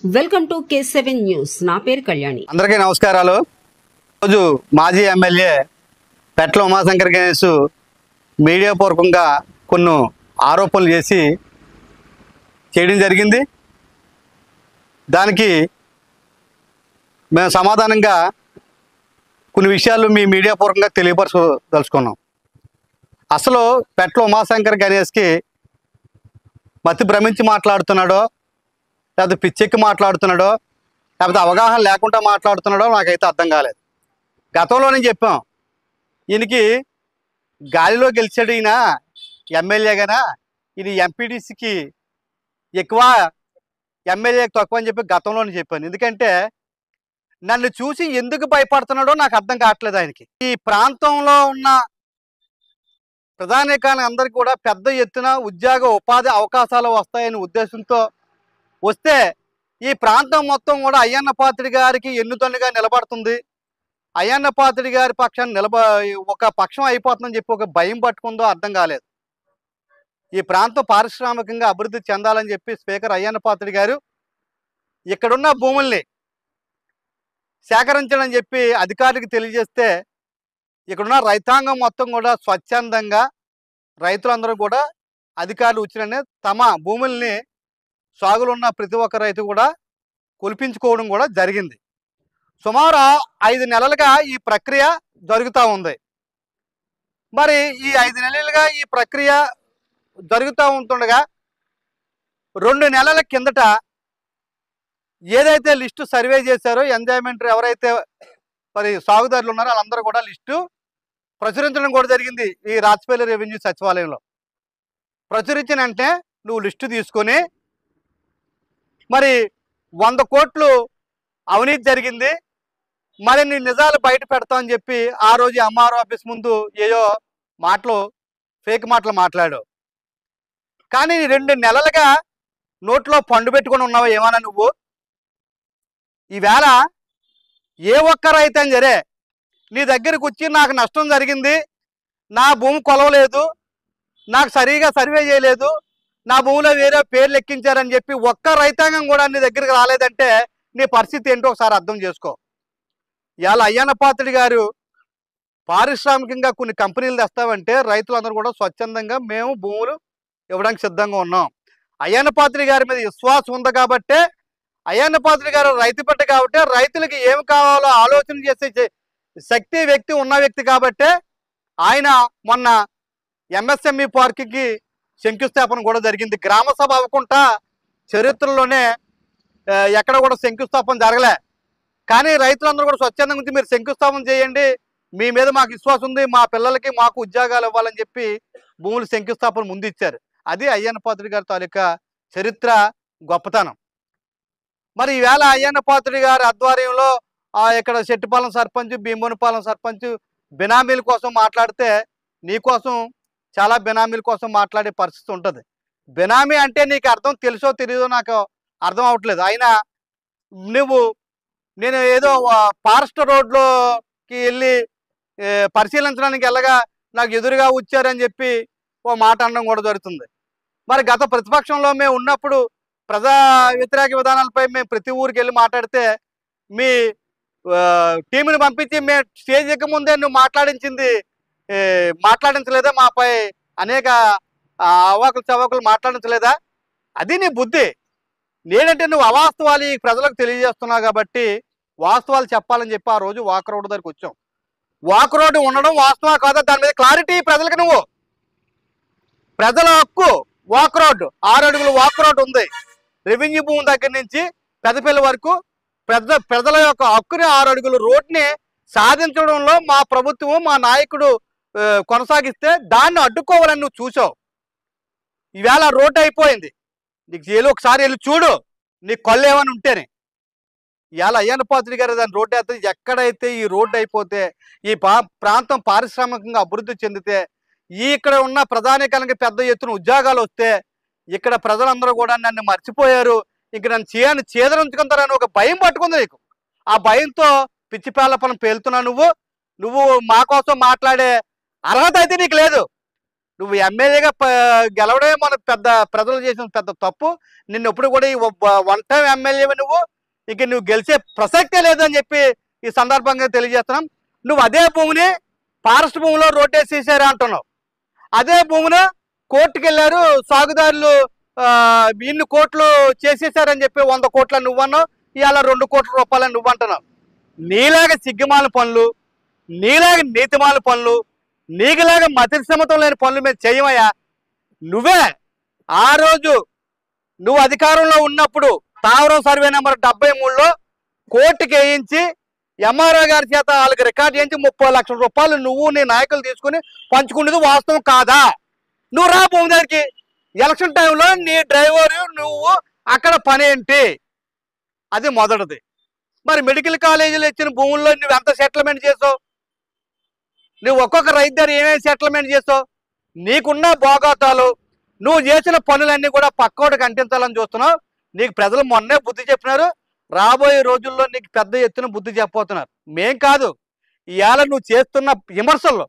Welcome to K7 news. నా పేరు కళ్యాణి. అందరికీ నమస్కారాలు. రోజు మాజీ ఎమ్మెల్యే పెట్ల ఉమాశంకర్ గణేష్ మీడియా పూర్వకంగా కొన్ని ఆరోపణలు చేయడం జరిగింది. దానికి మేము సమాధానంగా కొన్ని విషయాలు మీ మీడియా పూర్వకంగా తెలియపరచదలుచుకున్నాం. అసలు పెట్ల ఉమాశంకర్ గణేష్కి మతి భ్రమించి మాట్లాడుతున్నాడో, లేకపోతే పిచ్చెక్కి మాట్లాడుతున్నాడో, లేకపోతే అవగాహన లేకుండా మాట్లాడుతున్నాడో నాకైతే అర్థం కాలేదు. గతంలోనే చెప్పాం, ఈయనకి గాలిలో గెలిచాడు, ఈయన ఎమ్మెల్యేగానా, ఈయన ఎంపీటీసీకి ఎక్కువ, ఎమ్మెల్యేకి తక్కువ అని చెప్పి గతంలోనే చెప్పాను. ఎందుకంటే నన్ను చూసి ఎందుకు భయపడుతున్నాడో నాకు అర్థం కావట్లేదు. ఆయనకి ఈ ప్రాంతంలో ఉన్న ప్రధానికాన్ని అందరికీ కూడా పెద్ద ఎత్తున ఉద్యోగ ఉపాధి అవకాశాలు వస్తాయనే ఉద్దేశంతో వస్తే ఈ ప్రాంతం మొత్తం కూడా అయ్యన్న పాత్రుడి గారికి ఎన్నుదన్నుగా నిలబడుతుంది. అయ్యన్న పాత్రుడి గారి పక్షాన్ని ఒక పక్షం అయిపోతుందని చెప్పి ఒక భయం పట్టుకుందో అర్థం కాలేదు. ఈ ప్రాంతం పారిశ్రామికంగా అభివృద్ధి చెందాలని చెప్పి స్పీకర్ అయ్యన్న పాత్రుడి గారు ఇక్కడున్న భూముల్ని సేకరించాలని చెప్పి అధికారులకు తెలియజేస్తే ఇక్కడున్న రైతాంగం మొత్తం కూడా స్వచ్ఛందంగా రైతులందరూ కూడా అధికారులు వచ్చిన తమ భూముల్ని సాగులో ఉన్న ప్రతి ఒక్క రైతు కూడా కొలిపించుకోవడం కూడా జరిగింది. సుమారు 5 నెలలుగా ఈ ప్రక్రియ జరుగుతూ ఉంది. మరి ఈ 5 నెలలుగా ఈ ప్రక్రియ జరుగుతూ ఉంటుండగా 2 నెలల కిందట ఏదైతే లిస్టు సర్వే చేశారో ఎంజాయ్మెంట్ ఎవరైతే మరి సాగుదారులు ఉన్నారో వాళ్ళందరూ కూడా లిస్టు ప్రచురించడం కూడా జరిగింది. ఈ రాజపల్లి రెవెన్యూ సచివాలయంలో ప్రచురించిన వెంటనే నువ్వు లిస్టు తీసుకొని మరి 100 కోట్లు అవినీతి జరిగింది, మరి నీ నిజాలు బయట పెడతామని చెప్పి ఆ రోజు ఎంఆర్ఓ ఆఫీస్ ముందు ఏయో మాటలు, ఫేక్ మాటలు మాట్లాడు. కానీ 2 నెలలుగా నోట్లో పండు పెట్టుకొని ఉన్నావు ఏమన్నా నువ్వు. ఈవేళ ఏ ఒక్క రైతని సరే నీ దగ్గరికి వచ్చి నాకు నష్టం జరిగింది, నా భూమి కొలవలేదు, నాకు సరిగా సర్వే చేయలేదు, నా భూమిలో వేరే పేర్లు ఎక్కించారని చెప్పి ఒక్క రైతాంగం కూడా నీ దగ్గరికి రాలేదంటే నీ పరిస్థితి ఏంటో ఒకసారి అర్థం చేసుకో. ఇవాళ అయ్యన్న పాత్రుడి గారు పారిశ్రామికంగా కొన్ని కంపెనీలు తెస్తామంటే రైతులందరూ కూడా స్వచ్ఛందంగా మేము భూములు ఇవ్వడానికి సిద్ధంగా ఉన్నాం. అయ్యన్న పాత్రుడి గారి మీద విశ్వాసం ఉంది కాబట్టే, అయ్యన్న పాత్రుడి గారు రైతు బిడ్డ కాబట్టి, రైతులకి ఏమి కావాలో ఆలోచన చేసే శక్తి వ్యక్తి ఉన్న వ్యక్తి కాబట్టే ఆయన మొన్న ఎంఎస్ఎంఈ పార్క్కి శంకుస్థాపన కూడా జరిగింది. గ్రామ సభ అవ్వకుండా చరిత్రలోనే ఎక్కడ కూడా శంకుస్థాపన జరగలే. కానీ రైతులందరూ కూడా స్వచ్ఛందంగా నుంచి మీరు శంకుస్థాపన చేయండి, మీ మీద మాకు విశ్వాసం ఉంది, మా పిల్లలకి మాకు ఉద్యోగాలు ఇవ్వాలని చెప్పి భూములు శంకుస్థాపన ముందు ఇచ్చారు. అది అయ్యన్న పాత్రుడి గారి తాలూకా చరిత్ర గొప్పతనం. మరి ఈవేళ అయ్యన్న పాత్రుడి గారి ఆధ్వర్యంలో ఇక్కడ శెట్టిపాలెం సర్పంచ్, భీమోనిపాలెం సర్పంచ్ బినామీల కోసం మాట్లాడితే నీకోసం చాలా బినామీల కోసం మాట్లాడే పరిస్థితి ఉంటుంది. బినామీ అంటే నీకు అర్థం తెలుసో తెలియదో నాకు అర్థం అవ్వట్లేదు. అయినా నేను ఏదో ఫారెస్ట్ రోడ్లోకి వెళ్ళి పరిశీలించడానికి వెళ్ళగా నాకు ఎదురుగా వచ్చారని చెప్పి ఓ మాట అనడం కూడా జరుగుతుంది. మరి గత ప్రతిపక్షంలో మేము ఉన్నప్పుడు ప్రజా వ్యతిరేక విధానాలపై మేము ప్రతి ఊరికి వెళ్ళి మాట్లాడితే మీ టీంని పంపించి మేము స్టేజ్ ఎక్క ముందే నువ్వు మాట్లాడించలేదా, మాపై అనేక అవాకులు చవాకులు మాట్లాడించలేదా? అది నీ బుద్ధి. నేనంటే నువ్వు అవాస్తవాలు ఈ ప్రజలకు తెలియజేస్తున్నావు కాబట్టి వాస్తవాలు చెప్పాలని చెప్పి ఆ రోజు వాక్ రోడ్డు దగ్గరికి వచ్చాం. వాక్ రోడ్డు ఉండడం వాస్తవా కాదా దాని మీద క్లారిటీ ప్రజలకు నువ్వు. ప్రజల హక్కు వాక్ రోడ్డు, 6 అడుగులు వాక్ రోడ్డు ఉంది. రెవెన్యూ భూమి దగ్గర నుంచి పెద్దపల్లి వరకు ప్రజల యొక్క హక్కుని 6 అడుగుల రోడ్ని సాధించడంలో మా ప్రభుత్వం, మా నాయకుడు కొనసాగిస్తే దాన్ని అడ్డుకోవాలని నువ్వు చూసావు. ఈవేళ రోడ్డు అయిపోయింది, నీకు ఏదో ఒకసారి వెళ్ళి చూడు, నీకు కళ్ళు ఏమని ఉంటేనే. ఇవాళ అయ్యన్న పాత్రుడి గారు దాని రోడ్డు అయితే ఎక్కడైతే ఈ రోడ్డు అయిపోతే ఈ ప్రాంతం పారిశ్రామికంగా అభివృద్ధి చెందితే ఇక్కడ ఉన్న ప్రధానికానికి పెద్ద ఎత్తున ఉద్యోగాలు వస్తే ఇక్కడ ప్రజలందరూ కూడా నన్ను మర్చిపోయారు, ఇంక నన్ను చేదరించుకుంటారని ఒక భయం పట్టుకుంది నీకు. ఆ భయంతో పిచ్చి పేలపనం పేలుతున్నావు నువ్వు మా కోసం మాట్లాడే అర్హత అయితే నీకు లేదు. నువ్వు ఎమ్మెల్యేగా గెలవడమే మన పెద్ద ప్రజలు చేసిన పెద్ద తప్పు. నిన్ను ఎప్పుడు కూడా ఈ వన్ టైం ఎమ్మెల్యేవి నువ్వు, ఇక నువ్వు గెలిచే ప్రసక్తే లేదని చెప్పి ఈ సందర్భంగా తెలియజేస్తున్నాం. నువ్వు అదే భూమిని ఫారెస్ట్ భూమిలో రోడ్డేసేసారు అంటున్నావు. అదే భూమిని కోర్టుకు వెళ్ళారు, సాగుదారులు ఇన్ని కోట్లు చేసేసారని చెప్పి 100 కోట్ల నువ్వన్నావు, ఇవాళ 2 కోట్ల రూపాయలని నువ్వు అంటున్నావు. నీలాగా సిగ్గుమాల పనులు, నీలాగా నీతిమాల పనులు, నీకులాగా మతిసమతం లేని పనులు మేము చేయమయ్యా. నువ్వే ఆ రోజు నువ్వు అధికారంలో ఉన్నప్పుడు తావరం సర్వే నెంబర్ 73లో కోర్టుకి వేయించి ఎంఆర్ఓ గారి చేత వాళ్ళకి రికార్డు చేయించి 30 లక్షల రూపాయలు నువ్వు నీ నాయకులు తీసుకుని పంచుకునేది వాస్తవం కాదా? నువ్వు రా భూమి దగ్గరికి. ఎలక్షన్ టైంలో నీ డ్రైవర్ నువ్వు అక్కడ పని ఏంటి? అది మొదటిది. మరి మెడికల్ కాలేజీలు ఇచ్చిన భూముల్లో నువ్వు ఎంత సెటిల్మెంట్ చేసావు? నువ్వు ఒక్కొక్క రైతు దగ్గర ఏమేమి సెటిల్మెంట్ చేసావు? నీకున్న భోగాతాలు, నువ్వు చేసిన పనులన్నీ కూడా పక్కోడికి అంటించాలని చూస్తున్నావు. నీకు ప్రజలు మొన్నే బుద్ధి చెప్పినారు, రాబోయే రోజుల్లో నీకు పెద్ద ఎత్తున బుద్ధి చెప్పబోతున్నారు. మేం కాదు, ఇవాళ నువ్వు చేస్తున్న విమర్శల్లో,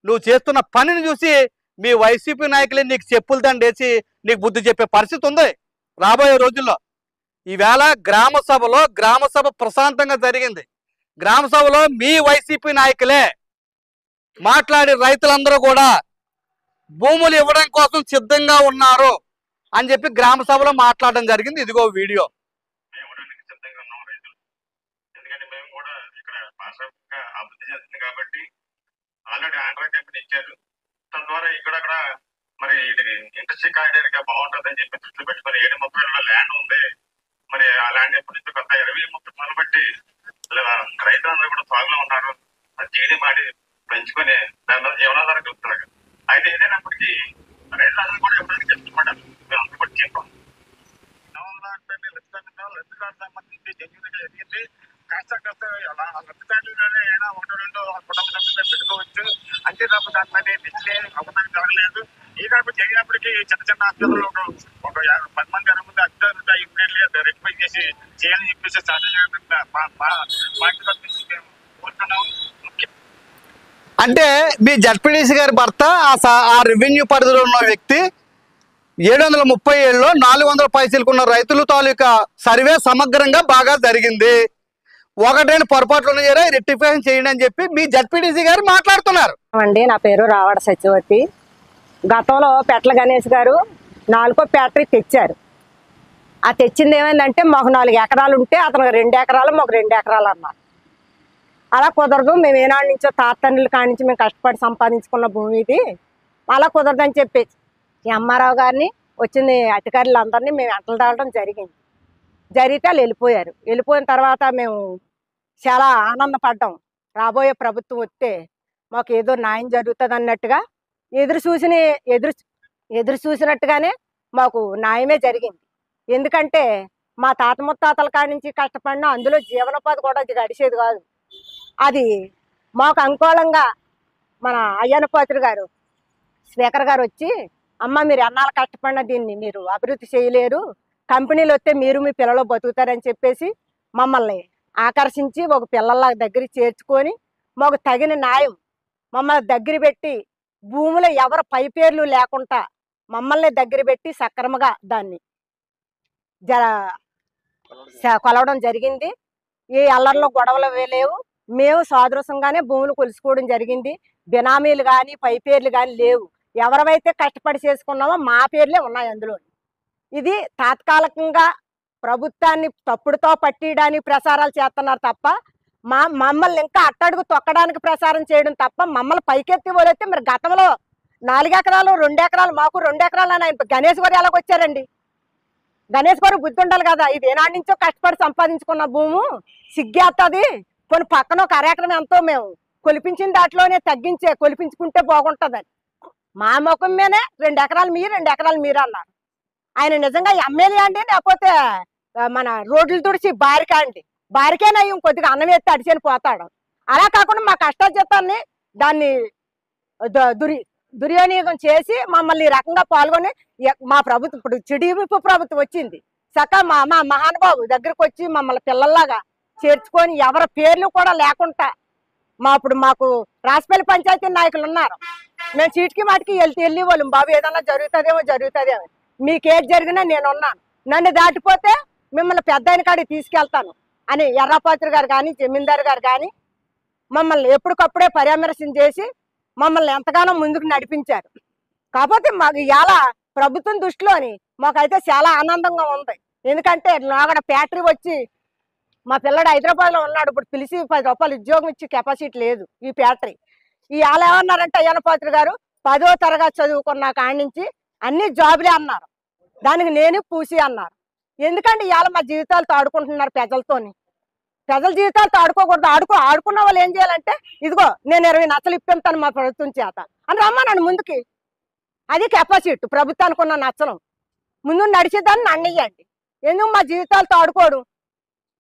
నువ్వు చేస్తున్న పనిని చూసి మీ వైసీపీ నాయకులే నీకు చెప్పులు దండేసి నీకు బుద్ధి చెప్పే పరిస్థితి ఉంది రాబోయే రోజుల్లో. ఈవేళ గ్రామ సభ ప్రశాంతంగా జరిగింది. గ్రామ సభలో మీ వైసీపీ నాయకులే మాట్లాడి రైతులందరూ కూడా భూములు ఇవ్వడం కోసం సిద్ధంగా ఉన్నారు అని చెప్పి గ్రామ సభలో మాట్లాడడం జరిగింది. ఇదిగో వీడియో. కాబట్టి ఆల్రెడీ ఆంధ్ర కంపెనీ ఇచ్చారు. తద్వారా ఇక్కడక్కడ మరి ఇండస్ట్రీ కారిడార్ గా బాగుంటుంది అని చెప్పి దృష్టిలో పెట్టుకుని 730 ల్యాండ్ ఉంది. మరి ఆ ల్యాండ్ ఎప్పటి నుంచి కొత్త 20-30 పనులు బట్టి రైతులందరూ కూడా సాగులో ఉన్నారు. అది జీడి మాడి పెంచుకొని దాని మీద జీవనాధారం కలుపుతున్నారు. అయితే ఏదైనప్పటికీ రైతులందరూ కూడా ఎప్పుడైనా కష్టపడ్డారు. మేము అందరూ కూడా చెప్పాం. సంబంధించి జన్యుగా ఎదిగింది. కాస్త లబ్ధిదారులుగానే అయినా 1-2 కుటుంబ సభ్యులుగా పెట్టుకోవచ్చు. అంతే తప్ప దాని మీద నిచ్చే అవసరం జరగలేదు. ఈ కాకపోతే జరిగినప్పటికీ చిన్న అభ్యర్థులు ఒక 10 మంది 20 మంది అభ్యర్థులు ఇమ్మీడియట్ గా రెక్టిఫై చేసి చేయాలని చెప్పేసి కోరుతున్నాం. అంటే మీ జడ్పీడీసీ గారి భర్త ఆ రెవెన్యూ పరిధిలో ఉన్న వ్యక్తి 737లో 400 పైసలుకున్న రైతులు తాలూకా సర్వే సమగ్రంగా బాగా జరిగింది. 1-2 పొరపాట్లు ఉన్నాయా, రెక్టిఫికేషన్ చేయండి అని చెప్పి మీ జడ్పీడీసీ గారు మాట్లాడుతున్నారు. అండి, నా పేరు రావాడ సత్యవతి. గతంలో పెట్ల గణేష్ గారు 4కో ఫ్యాక్టరీ తెచ్చారు. ఆ తెచ్చింది ఏమైందంటే మాకు 4 ఎకరాలు ఉంటే అతనికి 2 ఎకరాలు, మాకు 2 ఎకరాలు అన్నారు. అలా కుదరదు, మేము ఏనాడు నుంచో తాతన్నుల కాడి నుంచి మేము కష్టపడి సంపాదించుకున్న భూమి ఇది, అలా కుదరదని చెప్పేసి ఎంఆర్ఓ గారిని వచ్చిన అధికారులందరినీ మేము ఎంటలు తాగడం జరిగింది. జరిగితే వాళ్ళు వెళ్ళిపోయారు. వెళ్ళిపోయిన తర్వాత మేము చాలా ఆనందపడ్డాం. రాబోయే ప్రభుత్వం వస్తే మాకు ఏదో న్యాయం జరుగుతుంది అన్నట్టుగా ఎదురు చూసినట్టుగానే మాకు న్యాయమే జరిగింది. ఎందుకంటే మా తాత ముత్తాతల కాడి నుంచి కష్టపడినా అందులో జీవనోపాధి కూడా గడిచేది కాదు. అది మాకు అనుకూలంగా మన అయ్యన్నపాత్రి గారు, స్పీకర్ గారు వచ్చి, అమ్మ మీరు ఎన్నాళ్ళు కష్టపడినా దీన్ని మీరు అభివృద్ధి చేయలేరు, కంపెనీలు వస్తే మీరు మీ పిల్లలు బతుకుతారని చెప్పేసి మమ్మల్ని ఆకర్షించి ఒక పిల్లల దగ్గర చేర్చుకొని మాకు తగిన న్యాయం మమ్మల్ని దగ్గర పెట్టి భూములు ఎవరు పై పేర్లు లేకుండా మమ్మల్ని దగ్గర పెట్టి సక్రమంగా దాన్ని కొలవడం జరిగింది. ఏ అల్లర్లో గొడవలు లేవు. మేము సాదృశంగానే భూములు కొలుసుకోవడం జరిగింది. బినామీలు కానీ పై పేర్లు కానీ లేవు. ఎవరైతే కష్టపడి చేసుకున్నామో మా పేర్లే ఉన్నాయి అందులో. ఇది తాత్కాలికంగా ప్రభుత్వాన్ని తప్పుడుతో పట్టియడానికి ప్రసారాలు చేస్తున్నారు తప్ప మమ్మల్ని ఇంకా అట్టడుగు తొక్కడానికి ప్రసారం చేయడం తప్ప మమ్మల్ని పైకెత్తి పోలైతే మరి గతంలో 4 ఎకరాలు 2 ఎకరాలు మాకు 2 ఎకరాలు అని ఆయన గణేష్ గారు ఎలాగ వచ్చారండి? గణేష్ గారు బుద్ధి ఉండాలి కదా. ఇది ఏనాటి నుంచో కష్టపడి సంపాదించుకున్న భూము సిగ్గేస్తుంది. కొన్ని పక్కన ఒక అరెకరం ఎంతో మేము కొలిపించిన దాంట్లోనే కొలిపించుకుంటే బాగుంటుందని మా ముఖం మీదే 2 ఎకరాలు మీరు 2 ఎకరాలు మీరు అన్నారు. ఆయన నిజంగా ఎమ్మెల్యే అండి, లేకపోతే మన రోడ్లు తుడిచి బారికా అండి? బారికేనా కొద్దిగా అన్నం ఎత్తి అడిచేని పోతాడు. అలా కాకుండా మా కష్టాజీతాన్ని దాన్ని దుర్వినియోగం చేసి మమ్మల్ని ఈ రకంగా పాల్గొని మా ప్రభుత్వం ఇప్పుడు టీడీపీ ప్రభుత్వం వచ్చింది చక్కగా మా మహానుబాబు దగ్గరకు వచ్చి మమ్మల్ని పిల్లల్లాగా చేర్చుకొని ఎవరి పేర్లు కూడా లేకుండా ఇప్పుడు మాకు రాసిపల్లి పంచాయతీ నాయకులు ఉన్నారు. మేము చీటికి మాటికి వెళ్ళి వాళ్ళం బాబు ఏదన్నా జరుగుతుందేమో మీకేది జరిగినా నేను ఉన్నాను, నన్ను దాటిపోతే మిమ్మల్ని పెద్ద ఆయన కాడికి తీసుకెళ్తాను అని ఎర్రపాత్రి గారు కానీ జమీందారు గారు కానీ మమ్మల్ని ఎప్పటికప్పుడే పరామర్శం చేసి మమ్మల్ని ఎంతగానో ముందుకు నడిపించారు. కాకపోతే మాకు ఇవాళ ప్రభుత్వం దృష్టిలోని మాకైతే చాలా ఆనందంగా ఉంది. ఎందుకంటే నాగడ ఫ్యాక్టరీ వచ్చి మా పిల్లడు హైదరాబాద్లో ఉన్నాడు, ఇప్పుడు పిలిచి 10 రూపాయలు ఉద్యోగం ఇచ్చి కెపాసిటీ లేదు ఈ ఫ్యాక్టరీ. ఇవాళ ఏమన్నారంటే అయ్యనపాత్రి గారు 10వ తరగతి చదువుకున్న కాడి నుంచి అన్ని జాబులే అన్నారు, దానికి నేను పూసి అన్నారు. ఎందుకంటే ఇవాళ మా జీవితాలతో ఆడుకుంటున్నారు ప్రజలతోని. ప్రజల జీవితాలతో ఆడుకోకూడదు. ఆడుకున్న వాళ్ళు ఏం చేయాలంటే ఇదిగో నేను 20 నచ్చలు ఇప్పిస్తాను మా ప్రభుత్వం చేత అని రమ్మన్నాను ముందుకి. అది కెపాసిటీ ప్రభుత్వానికి ఉన్న నచ్చలం. ముందు నడిచేదాన్ని నన్నయ్యండి. ఎందుకు మా జీవితాలతో ఆడుకోవడం?